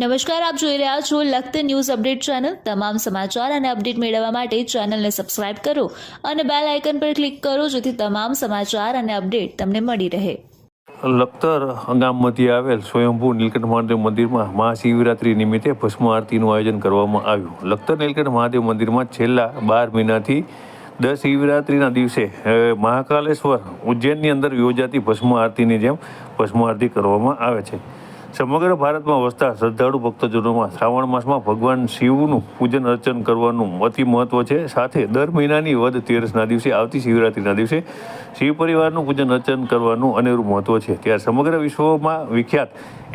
નમસ્કાર, આપ જોઈ રહ્યા છો લખત ન્યૂઝ અપડેટ ચેનલ। તમામ સમાચાર અને અપડેટ મેળવવા માટે ચેનલને સબસ્ક્રાઇબ કરો અને બેલ આઇકન પર ક્લિક કરો જેથી તમામ સમાચાર અને અપડેટ તમને મળી રહે। લખતર ગામમાંથી આવેલ સ્વયંભૂ નીલકંઠ મહાદેવ મંદિરમાં મહાશિવરાત્રિ નિમિત્તે ભસ્મ આરતીનું આયોજન કરવામાં આવ્યું। લખતર નીલકંઠ મહાદેવ મંદિરમાં છેલ્લા 12 મહિનાથી દર શિવરાત્રિના દિવસે મહાકાલેશ્વર ઉજ્જૈનની અંદર યોજાતી ભસ્મ આરતીની જેમ ભસ્મ આરતી કરવામાં આવે છે। સમગ્ર ભારતમાં વસતા શ્રદ્ધાળુ ભક્તજનોમાં શ્રાવણ માસમાં ભગવાન શિવનું પૂજન અર્ચન કરવાનું અતિ મહત્વ છે। સાથે દર મહિનાની વદ તેરસના દિવસે આવતી શિવરાત્રિના દિવસે શિવ પરિવારનું પૂજન અર્ચન કરવાનું અનેરું મહત્વ છે। ત્યારે સમગ્ર વિશ્વમાં વિખ્યાત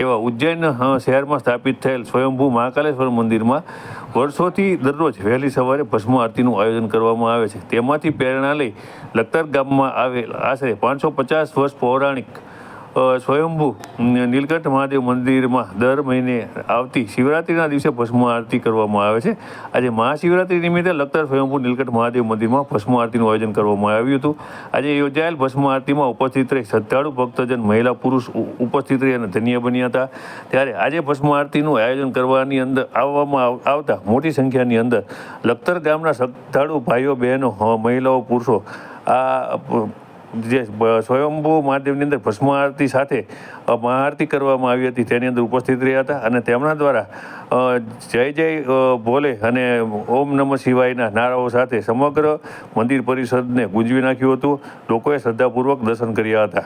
એવા ઉજ્જૈન શહેરમાં સ્થાપિત થયેલ સ્વયંભૂ મહાકાલેશ્વર મંદિરમાં વર્ષોથી દરરોજ વહેલી સવારે ભસ્મ આરતીનું આયોજન કરવામાં આવે છે। તેમાંથી પ્રેરણા લઈ લખતર ગામમાં આવેલ આશરે 550 વર્ષ પૌરાણિક સ્વયંભૂ નીલકંઠ મહાદેવ મંદિરમાં દર મહિને આવતી શિવરાત્રિના દિવસે ભસ્મ આરતી કરવામાં આવે છે। આજે મહાશિવરાત્રિ નિમિત્તે લખતર સ્વયંભૂ નીલકંઠ મહાદેવ મંદિરમાં ભસ્મ આરતીનું આયોજન કરવામાં આવ્યું હતું। આજે યોજાયેલ ભસ્મ આરતીમાં ઉપસ્થિત રહી શ્રદ્ધાળુ ભક્તજન મહિલા પુરુષ ઉપસ્થિત રહી અને ધન્ય બન્યા હતા। ત્યારે આજે ભસ્મ આરતીનું આયોજન કરવાની અંદર આવતા મોટી સંખ્યાની અંદર લખતર ગામના શ્રદ્ધાળુ ભાઈઓ બહેનો મહિલાઓ પુરુષો આ જે સ્વયંભૂ મહાદેવની અંદર ભસ્મ આરતી સાથે મહાઆરતી કરવામાં આવી હતી તેની અંદર ઉપસ્થિત રહ્યા હતા અને તેમના દ્વારા જય જય ભોલે અને ઓમ નમઃ શિવાયના નારાઓ સાથે સમગ્ર મંદિર પરિસરને ગુંજવી નાખ્યું હતું। લોકોએ શ્રદ્ધાપૂર્વક દર્શન કર્યા હતા।